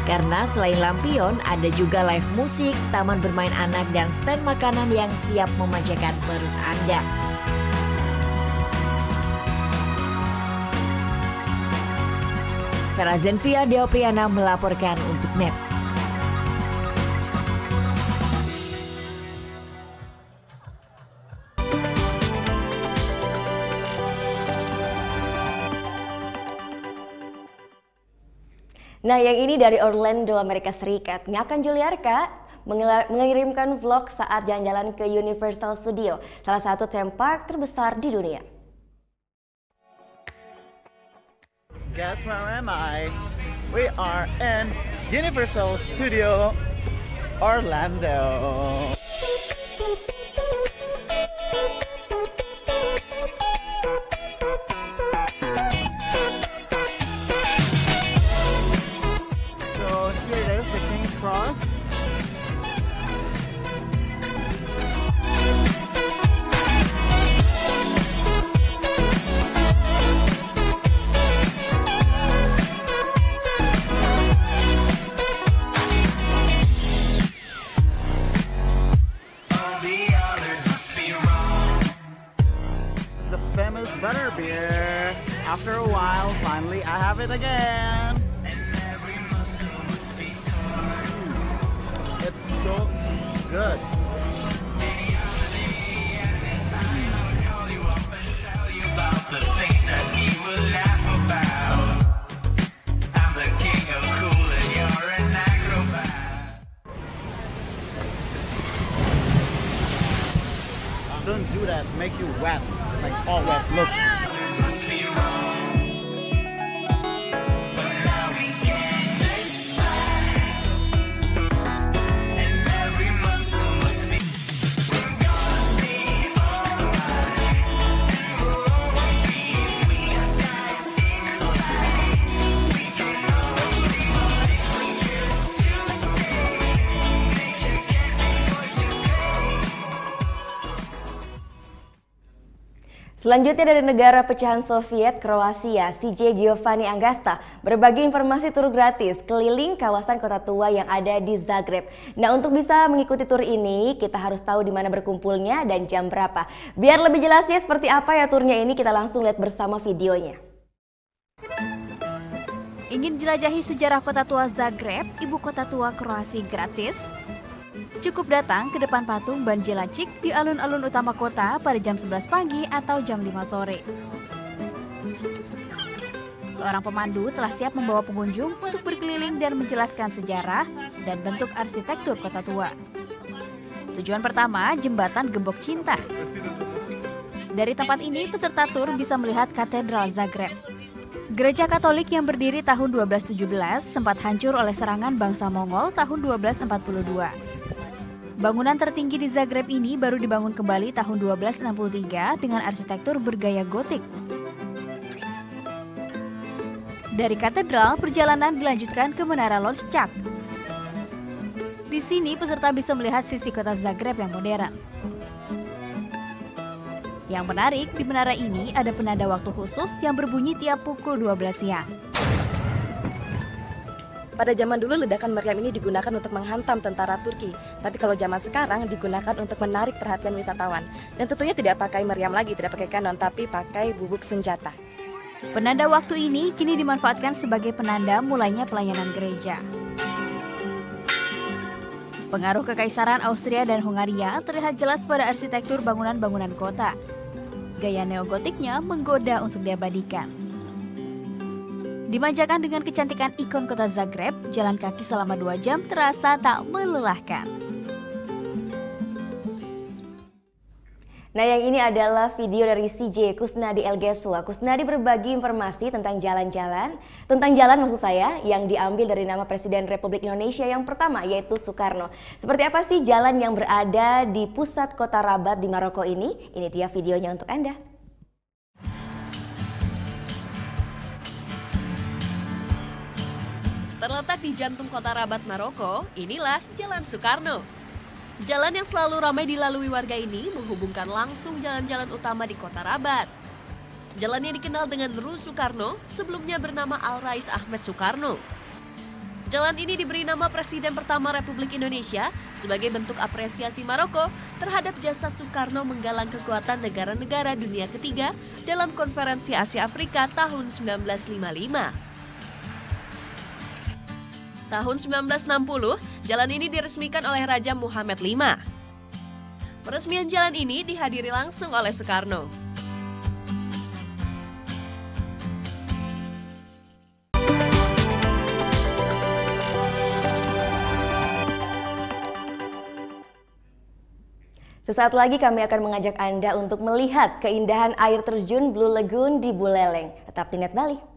Karena selain lampion, ada juga live musik, taman bermain anak, dan stand makanan yang siap memanjakan perut Anda. Vera Zenvia Deopriana melaporkan untuk NET. Nah, yang ini dari Orlando, Amerika Serikat. Ngakan Juliarka mengirimkan vlog saat jalan-jalan ke Universal Studio, salah satu theme park terbesar di dunia. Guess where am I? We are in Universal Studio Orlando. Cross. The famous butterbeer. After a while, finally I have it again. So good. Don't do that, make you wet. It's like all wet. Look. Selanjutnya dari negara pecahan Soviet, Kroasia, CJ Giovanni Angasta berbagi informasi tur gratis keliling kawasan kota tua yang ada di Zagreb. Nah, untuk bisa mengikuti tur ini, kita harus tahu di mana berkumpulnya dan jam berapa. Biar lebih jelasnya seperti apa ya turnya ini, kita langsung lihat bersama videonya. Ingin jelajahi sejarah kota tua Zagreb, ibu kota tua Kroasia gratis? Cukup datang ke depan patung Banja Luka di alun-alun utama kota pada jam 11 pagi atau jam 5 sore. Seorang pemandu telah siap membawa pengunjung untuk berkeliling dan menjelaskan sejarah dan bentuk arsitektur kota tua. Tujuan pertama, Jembatan Gembok Cinta. Dari tempat ini, peserta tur bisa melihat Katedral Zagreb. Gereja Katolik yang berdiri tahun 1217 sempat hancur oleh serangan bangsa Mongol tahun 1242. Bangunan tertinggi di Zagreb ini baru dibangun kembali tahun 1263 dengan arsitektur bergaya gotik. Dari katedral, perjalanan dilanjutkan ke Menara Lodšćak. Di sini peserta bisa melihat sisi kota Zagreb yang modern. Yang menarik, di menara ini ada penanda waktu khusus yang berbunyi tiap pukul 12 siang. Pada zaman dulu ledakan meriam ini digunakan untuk menghantam tentara Turki. Tapi kalau zaman sekarang digunakan untuk menarik perhatian wisatawan. Dan tentunya tidak pakai meriam lagi, tidak pakai kanon, tapi pakai bubuk senjata. Penanda waktu ini kini dimanfaatkan sebagai penanda mulainya pelayanan gereja. Pengaruh Kekaisaran Austria dan Hungaria terlihat jelas pada arsitektur bangunan-bangunan kota. Gaya neogotiknya menggoda untuk diabadikan. Dimanjakan dengan kecantikan ikon kota Zagreb, jalan kaki selama 2 jam terasa tak melelahkan. Nah, yang ini adalah video dari CJ Kusnadi Elgeswa. Kusnadi berbagi informasi tentang jalan maksud saya, yang diambil dari nama Presiden Republik Indonesia yang pertama, yaitu Soekarno. Seperti apa sih jalan yang berada di pusat kota Rabat di Maroko ini? Ini dia videonya untuk Anda. Terletak di jantung kota Rabat, Maroko, inilah Jalan Soekarno. Jalan yang selalu ramai dilalui warga ini menghubungkan langsung jalan-jalan utama di kota Rabat. Jalan yang dikenal dengan Rue Soekarno sebelumnya bernama Al Rais Ahmed Soekarno. Jalan ini diberi nama Presiden pertama Republik Indonesia sebagai bentuk apresiasi Maroko terhadap jasa Soekarno menggalang kekuatan negara-negara dunia ketiga dalam Konferensi Asia Afrika tahun 1955. Tahun 1960, jalan ini diresmikan oleh Raja Muhammad V. Peresmian jalan ini dihadiri langsung oleh Soekarno. Sesaat lagi kami akan mengajak Anda untuk melihat keindahan air terjun Blue Lagoon di Buleleng. Tetap di Net Bali.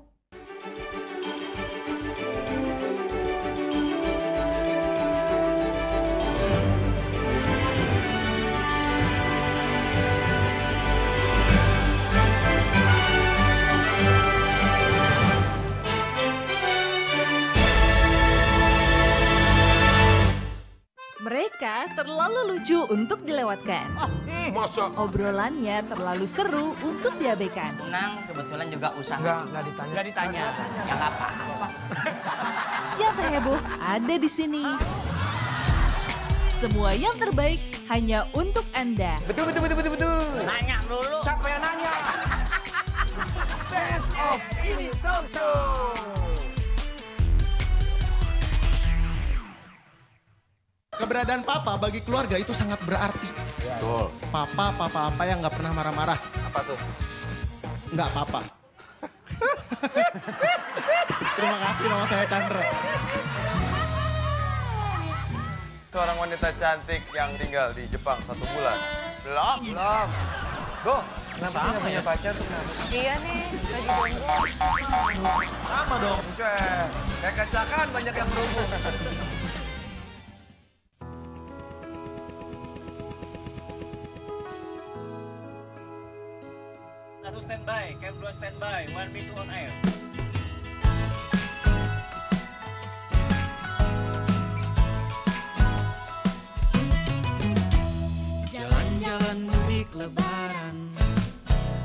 Mereka terlalu lucu untuk dilewatkan. Masa? Obrolannya terlalu seru untuk diabaikan. Tenang, kebetulan juga usaha. Enggak ditanya. Enggak ditanya. Ya nggak apa-apa. Yang terheboh ada di sini. Semua yang terbaik hanya untuk Anda. Betul. Nanya dulu. Siapa yang nanya? Best of ini talk show. Keberadaan papa bagi keluarga itu sangat berarti. Betul. Papa apa yang nggak pernah marah-marah. Apa tuh? Nggak papa. Terima kasih, nama saya Chandra. Seorang wanita cantik yang tinggal di Jepang 1 bulan. Belum. Go, kenapa sih nggak punya pacar tuh kenapa? Iya nih, lagi jomblo. Sama dong. Buset, kayak kacakan banyak yang berhubung. Satu standby, Cam 2 standby, 1B2 on air. Jalan-jalan mudik lebaran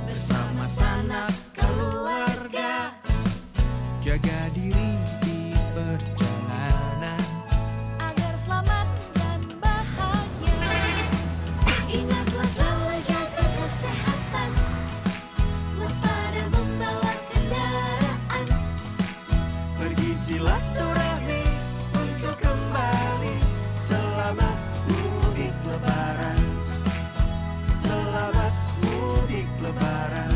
bersama sanak keluarga. Jaga diri di perjalanan agar selamat dan bahagia. Ingatlah selalu jaga kesehatan, waspada membawa kendaraan. Pergi silaturahmi untuk kembali. Selamat mudik lebaran. Selamat mudik lebaran.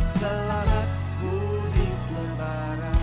Selamat mudik lebaran.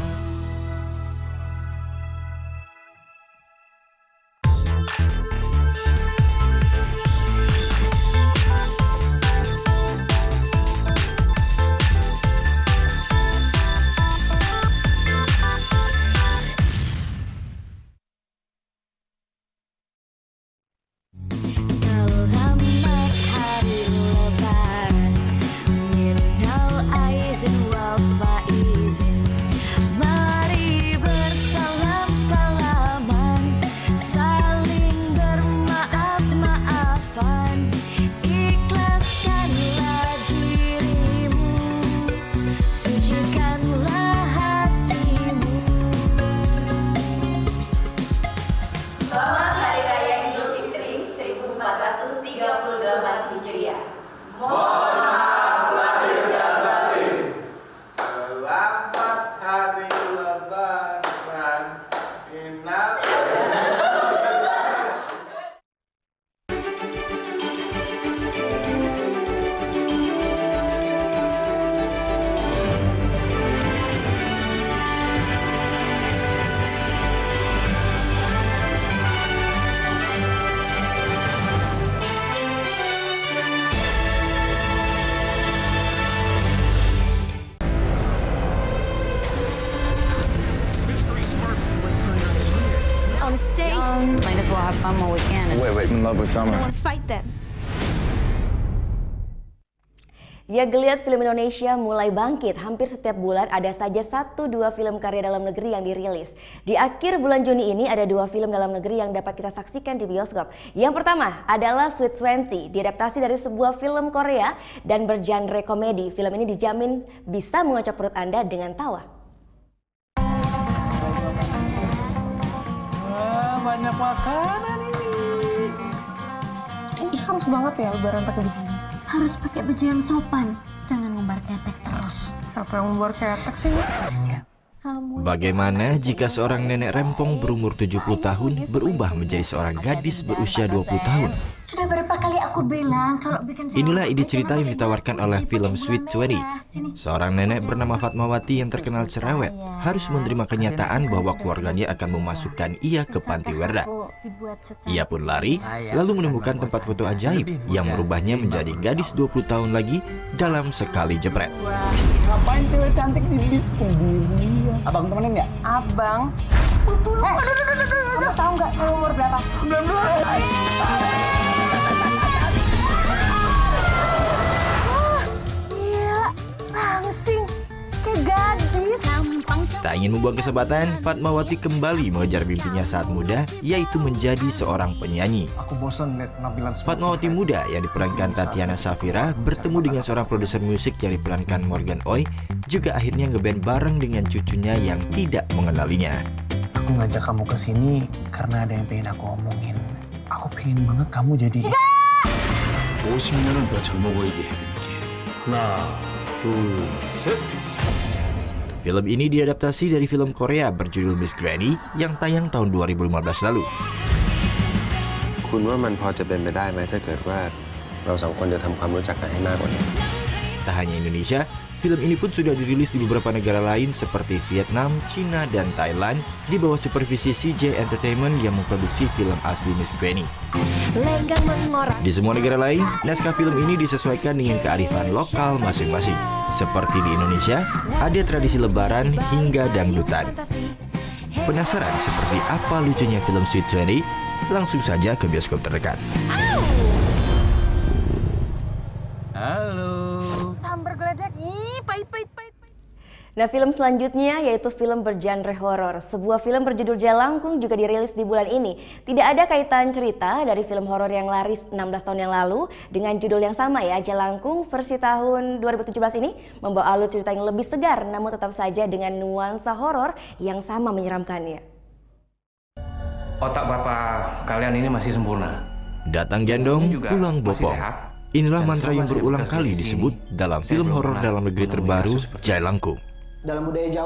have fun my weekend. Wait, in love with summer. Fight them. Ya, geliat film Indonesia mulai bangkit. Hampir setiap bulan ada saja 1-2 film karya dalam negeri yang dirilis. Di akhir bulan Juni ini ada 2 film dalam negeri yang dapat kita saksikan di bioskop. Yang pertama adalah Sweet 20, diadaptasi dari sebuah film Korea dan bergenre komedi. Film ini dijamin bisa mengocok perut Anda dengan tawa. Wah, banyak makanan ini. Ih, harus banget ya lebaran pakai baju ini. Harus pakai baju yang sopan, jangan ngumbar ketek terus. Siapa yang ngumbar ketek sih, Mas? Bagaimana jika seorang nenek rempong berumur 70 tahun berubah menjadi seorang gadis berusia 20 tahun? Sudah berapa kali aku bilang kalau bikin Inilah ide cerita yang ditawarkan oleh film Sweet 20. Seorang nenek bernama Fatmawati yang terkenal cerewet harus menerima kenyataan bahwa keluarganya akan memasukkan ia ke panti werda. Ia pun lari, lalu menemukan tempat foto ajaib yang merubahnya menjadi gadis 20 tahun lagi dalam sekali jepret. Ngapain cewek cantik di bis sendirian? Abang temenin ya? Abang? Kamu tahu nggak saya umur berapa? 19. Langsing, kayak gadis. Tak ingin membuang kesempatan, Fatmawati kembali mengejar mimpinya saat muda, yaitu menjadi seorang penyanyi. Aku bosan lihat penampilan Fatmawati muda yang diperankan Tatiana Safira bertemu dengan seorang produser musik yang diperankan Morgan Oey, juga akhirnya ngeband bareng dengan cucunya yang tidak mengenalinya. Aku ngajak kamu ke sini karena ada yang pengen aku omongin. Aku pengen banget kamu jadi 50년은 더 젊어 보이게 해드릴게. 하나, 둘, 셋. Film ini diadaptasi dari film Korea berjudul Miss Granny yang tayang tahun 2015 lalu. คุณว่ามันพอจะเป็นไปได้ไหมถ้าเกิดว่าเราสองคนจะทำความรู้จักกันให้มากกว่านี้ Tak hanya Indonesia, film ini pun sudah dirilis di beberapa negara lain seperti Vietnam, Cina, dan Thailand di bawah supervisi CJ Entertainment yang memproduksi film asli Miss Granny. Di semua negara lain, naskah film ini disesuaikan dengan kearifan lokal masing-masing. Seperti di Indonesia, ada tradisi lebaran hingga dangdutan. Penasaran seperti apa lucunya film Sweet 20? Langsung saja ke bioskop terdekat. Halo. Sambar geledek. Ih, pahit. Nah, film selanjutnya yaitu film bergenre horor. Sebuah film berjudul Jalangkung juga dirilis di bulan ini. Tidak ada kaitan cerita dari film horor yang laris 16 tahun yang lalu dengan judul yang sama ya. Jalangkung versi tahun 2017 ini membawa alur cerita yang lebih segar, namun tetap saja dengan nuansa horor yang sama menyeramkannya. Otak bapak kalian ini masih sempurna. Datang gendong, pulang bopong. Inilah mantra yang berulang kali disebut dalam film horor dalam negeri terbaru, Jalangkung.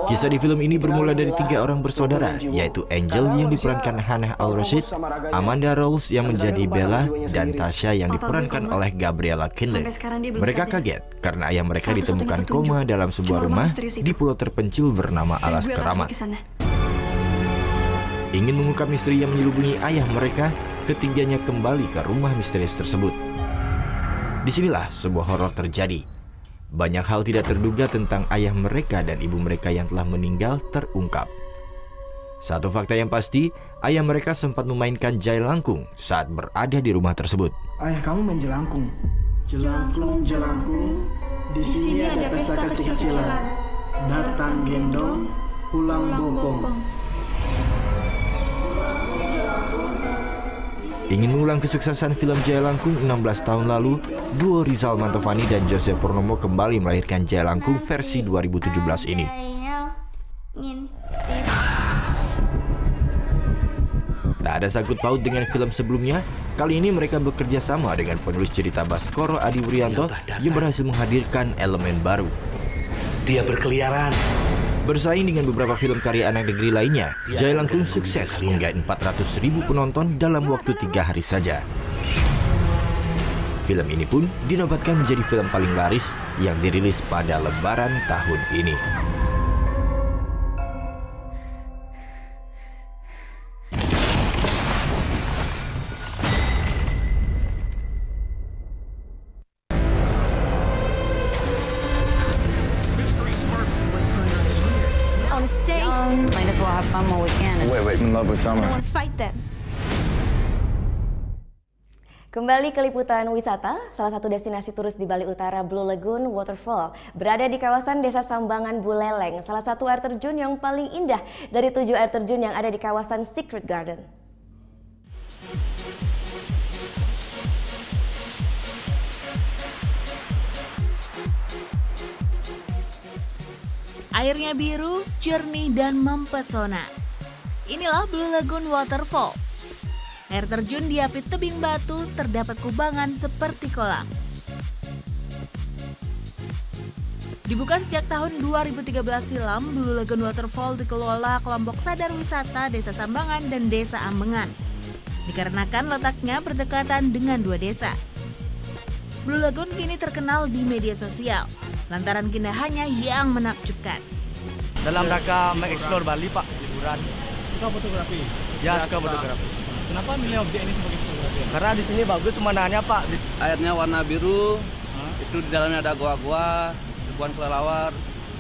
Kisah di film ini bermula dari 3 orang bersaudara, yaitu Angel yang diperankan Hannah Al-Rashid, Amanda Rolls yang menjadi Bella, dan Tasha yang diperankan oleh Gabriella Kinley. Mereka kaget karena ayah mereka ditemukan koma dalam sebuah rumah di pulau terpencil bernama Alas Keramat. Ingin mengungkap misteri yang menyelubungi ayah mereka, ketiganya kembali ke rumah misterius tersebut. Disinilah sebuah horor terjadi. Banyak hal tidak terduga tentang ayah mereka dan ibu mereka yang telah meninggal terungkap. Satu fakta yang pasti, ayah mereka sempat memainkan Jalangkung saat berada di rumah tersebut. Ayah kamu main jelangkung. Jelangkung. Di sini ada pesta kecil-kecilan. Datang gendong, pulang bopong. Ingin mengulang kesuksesan film Jalangkung 16 tahun lalu, duo Rizal Mantovani dan Jose Purnomo kembali melahirkan Jalangkung versi 2017 ini. Tak ada sangkut paut dengan film sebelumnya, kali ini mereka bekerja sama dengan penulis cerita Baskoro Adi Wuryanto yang berhasil menghadirkan elemen baru. Dia berkeliaran. Bersaing dengan beberapa film karya anak negeri lainnya, Jalangkung sukses menggait 400.000 penonton dalam waktu 3 hari saja. Film ini pun dinobatkan menjadi film paling laris yang dirilis pada Lebaran tahun ini. Might as well have fun my weekend. Wait, in love with summer. Fight them. Kembali ke liputan wisata, salah satu destinasi turis di Bali Utara, Blue Lagoon Waterfall, berada di kawasan Desa Sambangan Buleleng, salah satu air terjun yang paling indah dari 7 air terjun yang ada di kawasan Secret Garden. Airnya biru, jernih, dan mempesona. Inilah Blue Lagoon Waterfall. Air terjun diapit tebing batu, terdapat kubangan seperti kolam. Dibuka sejak tahun 2013 silam, Blue Lagoon Waterfall dikelola kelompok sadar wisata Desa Sambangan dan Desa Ambengan. Dikarenakan letaknya berdekatan dengan 2 desa. Blue Lagoon kini terkenal di media sosial, lantaran keindahannya yang menakjubkan. Dalam rangka mengeksplor Bali, Pak, liburan. Suka fotografi? Ya, suka fotografi. Kenapa milih objek ini sebagai fotografi? Karena di sini bagus pemandangannya, Pak. Airnya warna biru, itu di dalamnya ada goa-goa, ribuan kelelawar,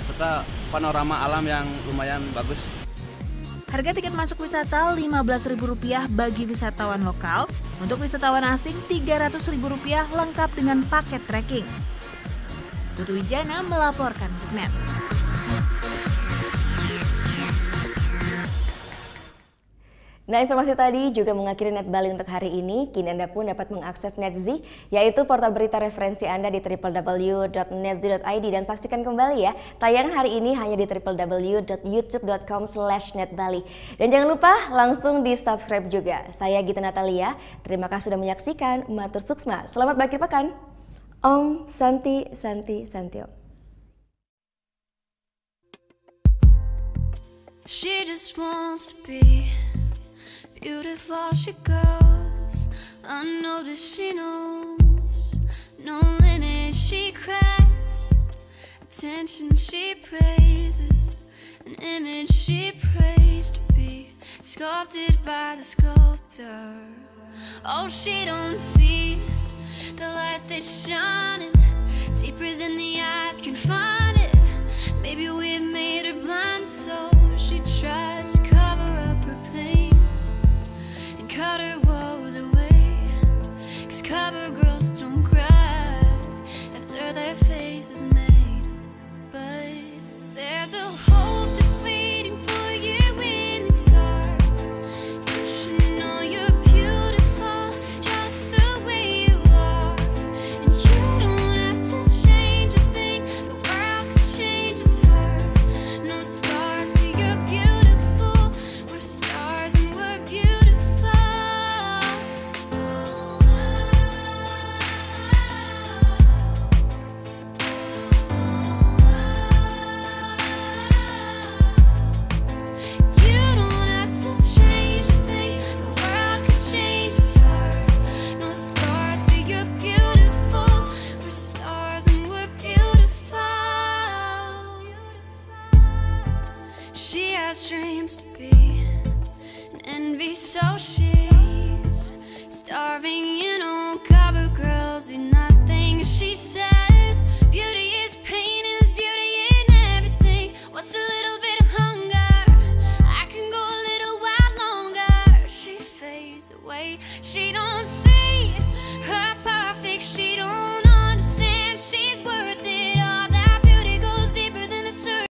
serta panorama alam yang lumayan bagus. Harga tiket masuk wisata Rp15.000 bagi wisatawan lokal, untuk wisatawan asing Rp300.000 lengkap dengan paket trekking. Putu Wijana melaporkan untuk NET. Nah, informasi tadi juga mengakhiri Net Bali untuk hari ini. Kini Anda pun dapat mengakses NetZ, yaitu portal berita referensi Anda di www.netz.id, dan saksikan kembali ya tayangan hari ini hanya di www.youtube.com/netbali. Dan jangan lupa langsung di subscribe juga. Saya Gita Natalia, terima kasih sudah menyaksikan. Matur suksma, selamat berakhir pekan. Om Santi Santi Santio. She just wants to be beautiful, she goes unnoticed, she knows no limit, she craves attention, she praises an image, she prays to be sculpted by the sculptor. Oh, she don't see the light that's shining deeper than the eyes can find it. Maybe we've made her blind, so she tries to cover up her pain, cut her woes away, 'cause cover girls don't cry after their face is made. But there's a hope that's waiting for you in the dark. You should know you're beautiful just the way you are, and you don't have to change a thing. The world could change its heart. No scars to your beautiful. We're stars and we're beautiful. She has dreams to be an envy, so she